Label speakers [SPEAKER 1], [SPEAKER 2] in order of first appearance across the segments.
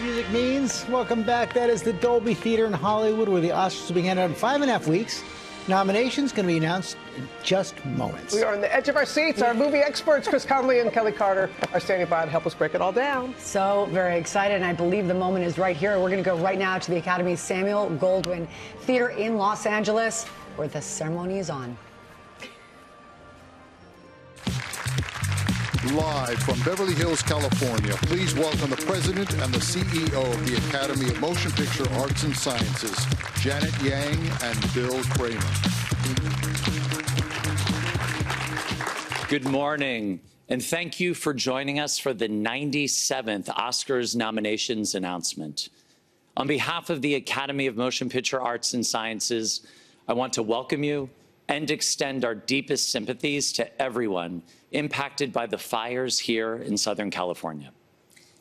[SPEAKER 1] Music means welcome back. That is the Dolby Theater in Hollywood, where the Oscars will be handed out in 5.5 weeks. Nominations going to be announced in just moments.
[SPEAKER 2] We are on the edge of our seats. Our movie experts, Chris Conley and Kelly Carter, are standing by to help us break it all down.
[SPEAKER 3] So very excited, and I believe the moment is right here. We're going to go right now to the Academy's Samuel Goldwyn Theater in Los Angeles, where the ceremony is on.
[SPEAKER 4] Live from Beverly Hills, California, please welcome the President and the CEO of the Academy of Motion Picture Arts and Sciences, Janet Yang and Bill Kramer.
[SPEAKER 5] Good morning, and thank you for joining us for the 97th Oscars nominations announcement. On behalf of the Academy of Motion Picture Arts and Sciences, I want to welcome you and extend our deepest sympathies to everyone impacted by the fires here in Southern California.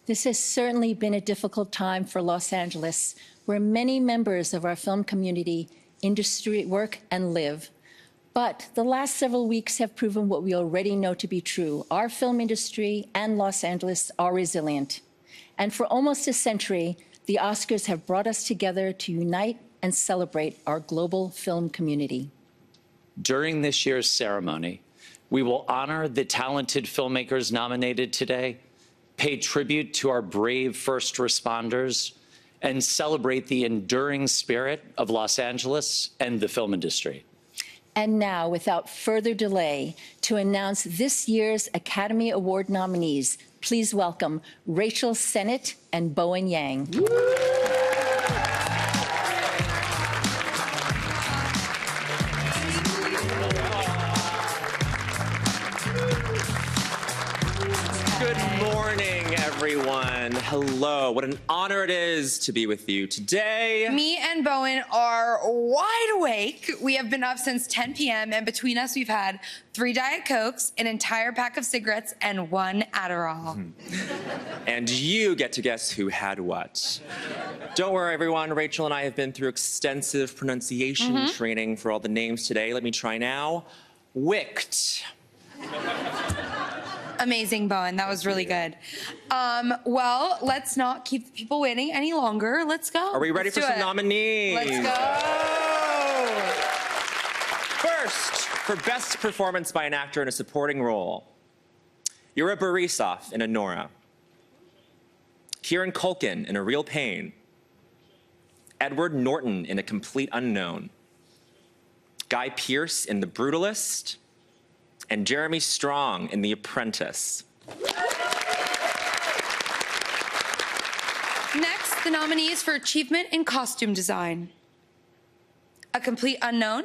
[SPEAKER 6] This has certainly been a difficult time for Los Angeles, where many members of our film community, industry work and live. But the last several weeks have proven what we already know to be true. Our film industry and Los Angeles are resilient. And for almost a century, the Oscars have brought us together to unite and celebrate our global film community.
[SPEAKER 5] During this year's ceremony, we will honor the talented filmmakers nominated today, pay tribute to our brave first responders, and celebrate the enduring spirit of Los Angeles and the film industry.
[SPEAKER 6] And now, without further delay, to announce this year's Academy Award nominees, please welcome Rachel Sennott and Bowen Yang.
[SPEAKER 7] Good morning, everyone. Hello. What an honor it is to be with you today.
[SPEAKER 8] Me and Bowen are wide awake. We have been up since 10 p.m. and between us, we've had 3 Diet Cokes, an entire pack of cigarettes, and 1 Adderall.
[SPEAKER 7] And you get to guess who had what. Don't worry, everyone. Rachel and I have been through extensive pronunciation training for all the names today. Let me try now. Wicked.
[SPEAKER 8] Amazing, Bowen. That was really good. Well, let's not keep people waiting any longer. Let's go.
[SPEAKER 7] Are we ready for some nominees?
[SPEAKER 8] Let's go.
[SPEAKER 7] First, for Best Performance by an Actor in a Supporting Role, Yura Borisov in Anora, Kieran Culkin in A Real Pain, Edward Norton in A Complete Unknown, Guy Pearce in The Brutalist, and Jeremy Strong in The Apprentice.
[SPEAKER 8] Next, the nominees for Achievement in Costume Design: A Complete Unknown,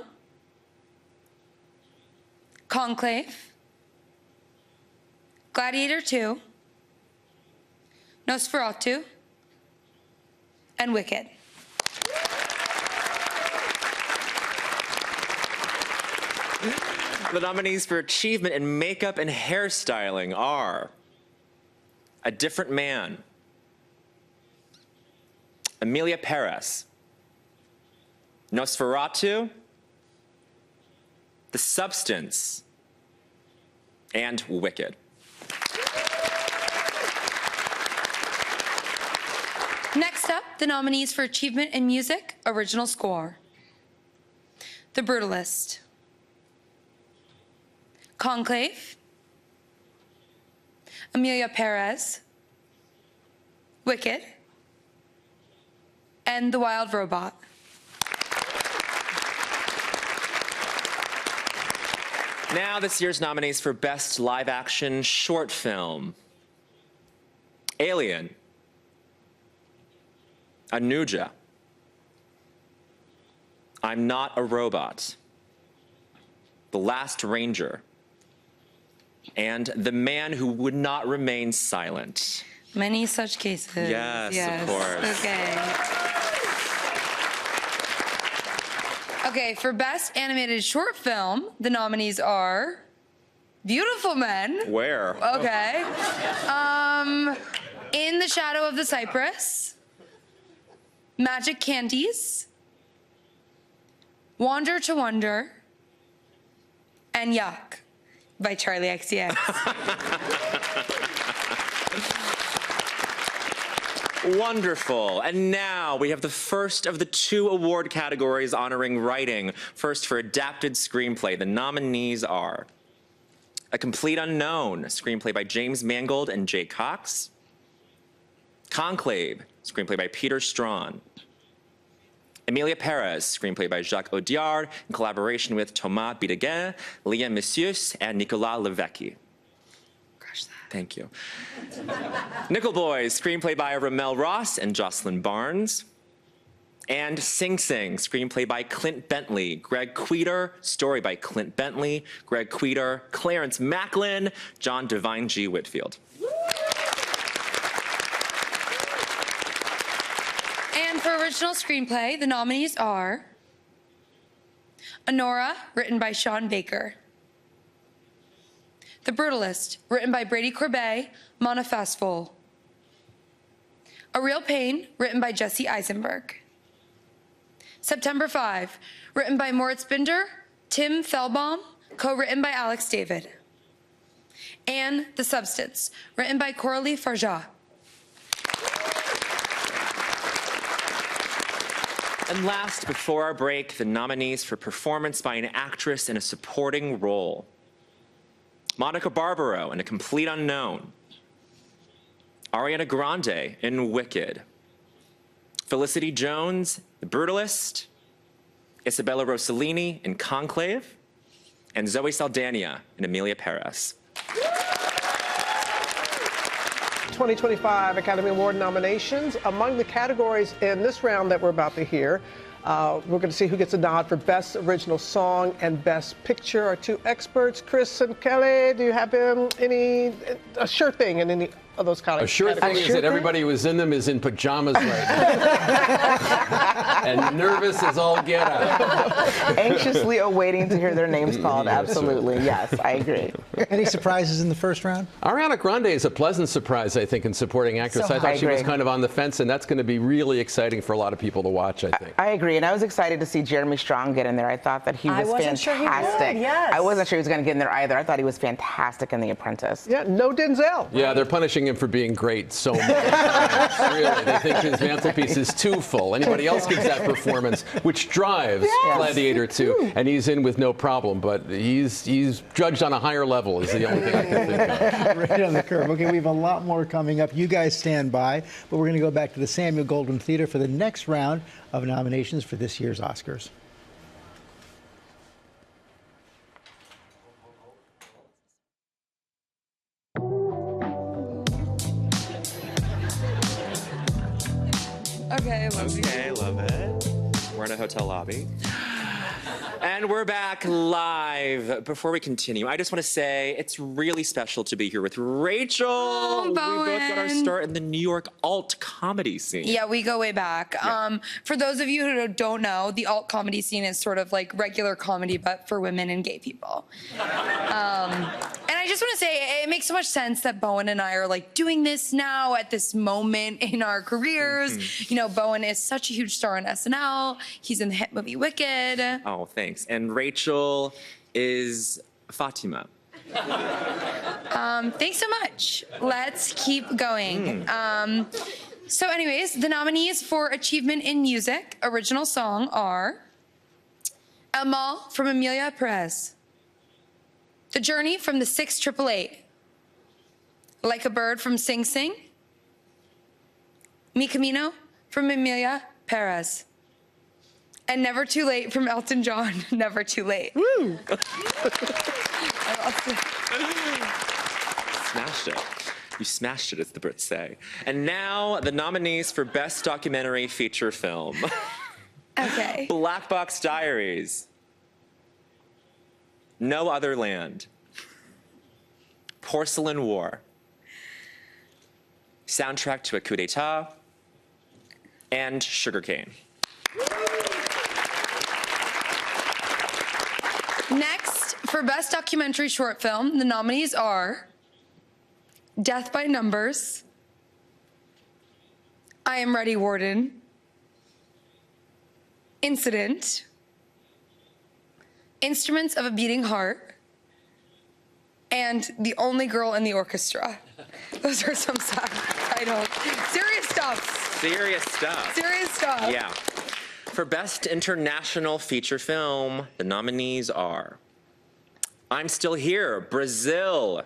[SPEAKER 8] Conclave, Gladiator 2, Nosferatu, and Wicked.
[SPEAKER 7] The nominees for Achievement in Makeup and Hairstyling are A Different Man, Emilia Perez, Nosferatu, The Substance, and Wicked.
[SPEAKER 8] Next up, the nominees for Achievement in Music, Original Score: The Brutalist, Conclave, Emilia Perez, Wicked, and The Wild Robot.
[SPEAKER 7] Now this year's nominees for Best Live Action Short Film: Alien, Anuja, I'm Not a Robot, The Last Ranger, and The Man Who Would Not Remain Silent.
[SPEAKER 8] Many such cases.
[SPEAKER 7] Yes, of course.
[SPEAKER 8] Okay, for Best Animated Short Film, the nominees are Beautiful Men.
[SPEAKER 7] Where?
[SPEAKER 8] Okay. In the Shadow of the Cypress, Magic Candies, Wander to Wonder, and Yuck by Charlie XCX.
[SPEAKER 7] Wonderful. And now we have the first of the 2 award categories honoring writing. First, for adapted screenplay, the nominees are A Complete Unknown, a screenplay by James Mangold and Jay Cox. Conclave, screenplay by Peter Strawn. Emilia Perez, screenplay by Jacques Audiard, in collaboration with Thomas Bideguin, Liam Messius, and Nicolas Levecki. Thank you. Nickel Boys, screenplay by Ramel Ross and Jocelyn Barnes. And Sing Sing, screenplay by Clint Bentley, Greg Queter, story by Clint Bentley, Greg Queter, Clarence Macklin, John Devine G. Whitfield.
[SPEAKER 8] And for original screenplay, the nominees are Honora, written by Sean Baker. The Brutalist, written by Brady Corbet, Mona Fastful. A Real Pain, written by Jesse Eisenberg. September 5, written by Moritz Binder, Tim Fellbaum, co-written by Alex David. And The Substance, written by Coralie Farja.
[SPEAKER 7] And last, before our break, the nominees for performance by an actress in a supporting role. Monica Barbaro in A Complete Unknown. Ariana Grande in Wicked. Felicity Jones, The Brutalist. Isabella Rossellini in Conclave. And Zoe Saldana in Emilia Perez.
[SPEAKER 2] 2025 Academy Award nominations. Among the categories in this round that we're about to hear, we're going to see who gets a nod for Best Original Song and Best Picture. Our 2 experts, Chris and Kelly, do you have a sure thing in any of those categories?
[SPEAKER 9] A sure thing is that everybody who was in them is in pajamas right now. And nervous as all get out.
[SPEAKER 10] Anxiously awaiting to hear their names called. Absolutely. Yes, I agree.
[SPEAKER 1] Any surprises in the first round?
[SPEAKER 9] Ariana Grande is a pleasant surprise, I think, in supporting actress.
[SPEAKER 10] So
[SPEAKER 9] I thought she was
[SPEAKER 10] agree.
[SPEAKER 9] kind of on the fence, and that's going to be really exciting for a lot of people to watch, I think.
[SPEAKER 10] I agree, and I was excited to see Jeremy Strong get in there. I thought that he was
[SPEAKER 3] wasn't
[SPEAKER 10] fantastic.
[SPEAKER 3] sure he would, yes.
[SPEAKER 10] I wasn't sure he was going to get in there either. I thought he was fantastic in The Apprentice.
[SPEAKER 2] Yeah, no Denzel.
[SPEAKER 9] Yeah, they're punishing him for being great so many times. Really, they think his mantelpiece is too full. Anybody else gives that performance, which drives Gladiator 2, and he's in with no problem. But he's judged on a higher level is the only thing I can think of.
[SPEAKER 1] Right on the curve. Okay, we have a lot more coming up. You guys stand by, but we're going to go back to the Samuel Goldwyn Theater for the next round of nominations for this year's Oscars.
[SPEAKER 8] Okay,
[SPEAKER 7] Love it. We're in a hotel lobby. And we're back live. Before we continue, I just want to say it's really special to be here with Rachel.
[SPEAKER 8] Oh,
[SPEAKER 7] we both got our
[SPEAKER 8] Bowen.
[SPEAKER 7] start in the New York alt comedy scene.
[SPEAKER 8] Yeah, we go way back.
[SPEAKER 7] Yeah.
[SPEAKER 8] For those of you who don't know, the alt comedy scene is sort of like regular comedy, but for women and gay people. And I just want to say, it makes so much sense that Bowen and I are like doing this now at this moment in our careers.
[SPEAKER 7] Mm-hmm.
[SPEAKER 8] You know, Bowen is such a huge star on SNL. He's in the hit movie Wicked.
[SPEAKER 7] Oh, thanks. And Rachel is Fatima.
[SPEAKER 8] Thanks so much. Let's keep going. So anyways, the nominees for Achievement in Music, Original Song are El Mal from Emilia Perez, The Journey from the 688, Like a Bird from Sing Sing, Mi Camino from Emilia Perez, and Never Too Late from Elton John. Never Too Late. Woo!
[SPEAKER 7] Smashed it. You smashed it, as the Brits say. And now the nominees for Best Documentary Feature Film.
[SPEAKER 8] Okay.
[SPEAKER 7] Black Box Diaries. No Other Land. Porcelain War. Soundtrack to a Coup d'etat. And Sugarcane.
[SPEAKER 8] Next, for Best Documentary Short Film, the nominees are Death by Numbers, I Am Ready, Warden, Incident, Instruments of a Beating Heart, and The Only Girl in the Orchestra. Those are some sad titles. Serious stuff.
[SPEAKER 7] Serious stuff.
[SPEAKER 8] Serious stuff.
[SPEAKER 7] Yeah. For Best International Feature Film, the nominees are I'm Still Here, Brazil.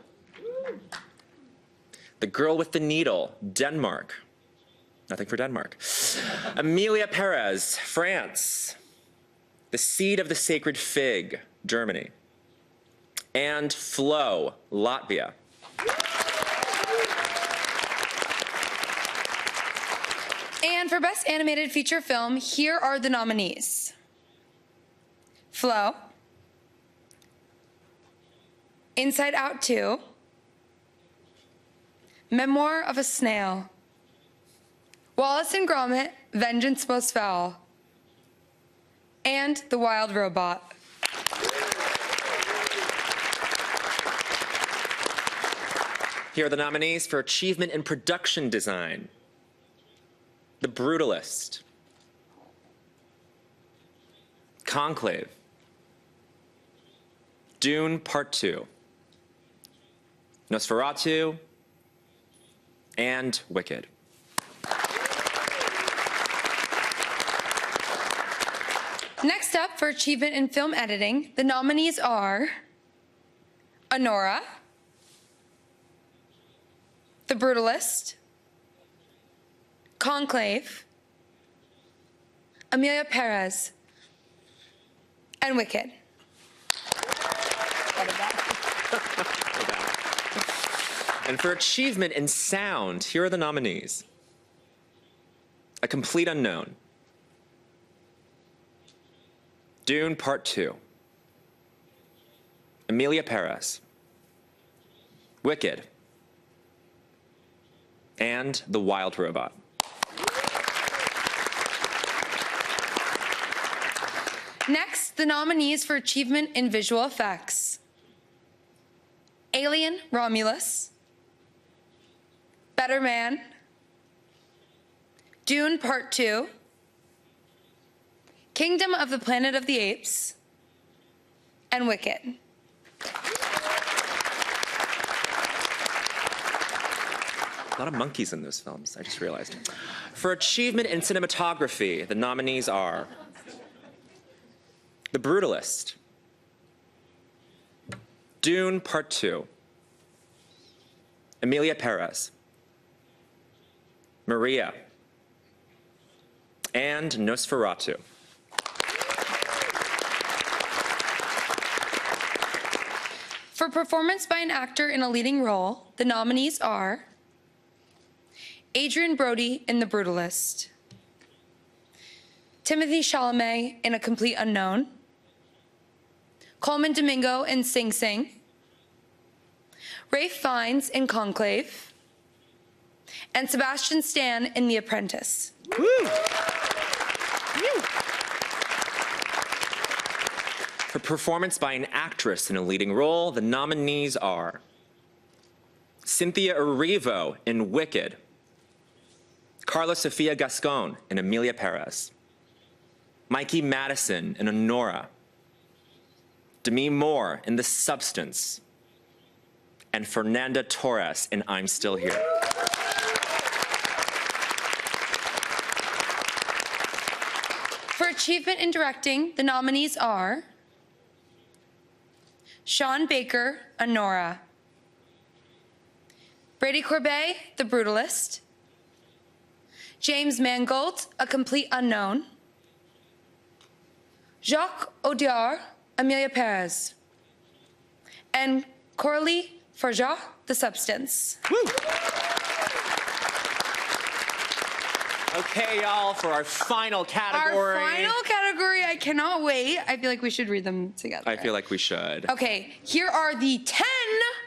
[SPEAKER 7] The Girl with the Needle, Denmark. Nothing for Denmark. Emilia Perez, France. The Seed of the Sacred Fig, Germany. And Flow, Latvia.
[SPEAKER 8] And for Best Animated Feature Film, here are the nominees. Flow. Inside Out 2. Memoir of a Snail. Wallace and Gromit, Vengeance Most Foul. And The Wild Robot.
[SPEAKER 7] Here are the nominees for Achievement in Production Design. The Brutalist. Conclave. Dune Part 2. Nosferatu. And Wicked.
[SPEAKER 8] Next up, for Achievement in Film Editing, the nominees are Anora, The Brutalist, Conclave, Emilia Perez, and Wicked.
[SPEAKER 7] And for Achievement in Sound, here are the nominees. A Complete Unknown. Dune Part 2. Emilia Perez. Wicked. And The Wild Robot.
[SPEAKER 8] Next, the nominees for Achievement in Visual Effects. Alien Romulus, Better Man, Dune Part 2, Kingdom of the Planet of the Apes, and Wicked.
[SPEAKER 7] A lot of monkeys in those films, I just realized. For Achievement in Cinematography, the nominees are The Brutalist, Dune Part 2, Emilia Perez, Maria, and Nosferatu.
[SPEAKER 8] For performance by an actor in a leading role, the nominees are Adrian Brody in The Brutalist, Timothée Chalamet in A Complete Unknown, Coleman Domingo in Sing Sing, Ralph Fiennes in Conclave, and Sebastian Stan in The Apprentice.
[SPEAKER 7] Woo! For performance by an actress in a leading role, the nominees are Cynthia Erivo in Wicked, Carla Sofia Gascon in Emilia Perez, Mikey Madison in Anora, Demi Moore in The Substance, and Fernanda Torres in I'm Still Here.
[SPEAKER 8] For achievement in directing, the nominees are Sean Baker, Anora, Brady Corbet, The Brutalist, James Mangold, A Complete Unknown, Jacques Audiard, Emilia Perez, and Coralie Farjat, The Substance.
[SPEAKER 7] Woo! Okay, y'all, for our final category.
[SPEAKER 8] Our final category, I cannot wait. I feel like we should read them together.
[SPEAKER 7] I feel like we should.
[SPEAKER 8] Okay, here are the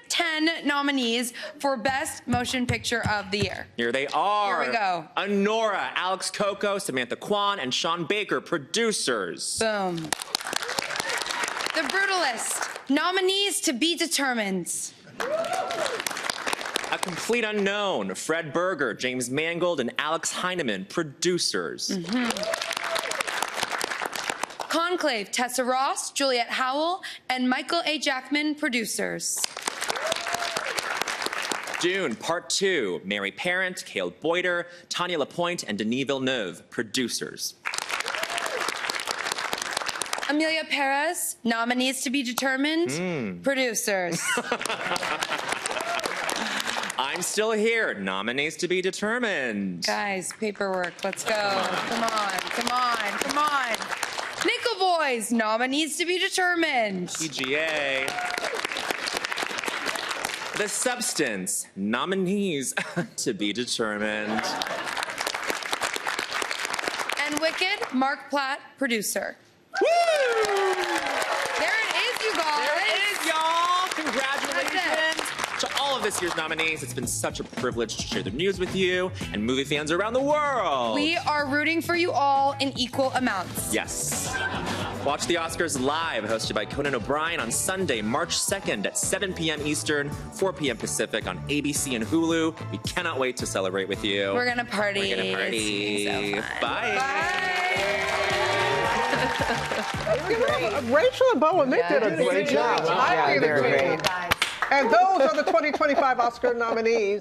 [SPEAKER 8] 10 nominees for Best Motion Picture of the Year.
[SPEAKER 7] Here they are.
[SPEAKER 8] Here we go.
[SPEAKER 7] Anora, Alex Coco, Samantha Kwan, and Sean Baker, producers.
[SPEAKER 8] Boom. The Brutalist, nominees to be determined.
[SPEAKER 7] A Complete Unknown, Fred Berger, James Mangold, and Alex Heineman, producers.
[SPEAKER 8] Conclave, Tessa Ross, Juliette Howell, and Michael A. Jackman, producers.
[SPEAKER 7] Dune Part 2, Mary Parent, Cale Boyder, Tanya Lapointe, and Denis Villeneuve, producers.
[SPEAKER 8] Amelia Perez, nominees to be determined, producers.
[SPEAKER 7] I'm Still Here, nominees to be determined.
[SPEAKER 8] Guys, paperwork, let's go. Come on, come on, come on. Nickel Boys, nominees to be determined.
[SPEAKER 7] PGA. The Substance, nominees to be determined.
[SPEAKER 8] And Wicked, Mark Platt, producer.
[SPEAKER 7] Woo!
[SPEAKER 8] There it is, you guys.
[SPEAKER 7] There it is, y'all. Congratulations
[SPEAKER 8] That's
[SPEAKER 7] to all of this year's nominees. It's been such a privilege to share the news with you and movie fans around the world.
[SPEAKER 8] We are rooting for you all in equal amounts.
[SPEAKER 7] Yes. Watch the Oscars live, hosted by Conan O'Brien on Sunday, March 2nd at 7 p.m. Eastern, 4 p.m. Pacific on ABC and Hulu. We cannot wait to celebrate with you.
[SPEAKER 8] We're gonna party.
[SPEAKER 7] We're gonna party.
[SPEAKER 8] It's gonna be so fun.
[SPEAKER 7] Bye.
[SPEAKER 2] Rachel and Bowen, they did a great job.
[SPEAKER 10] Yeah, they're great.
[SPEAKER 2] And those are the 2025 Oscar nominees.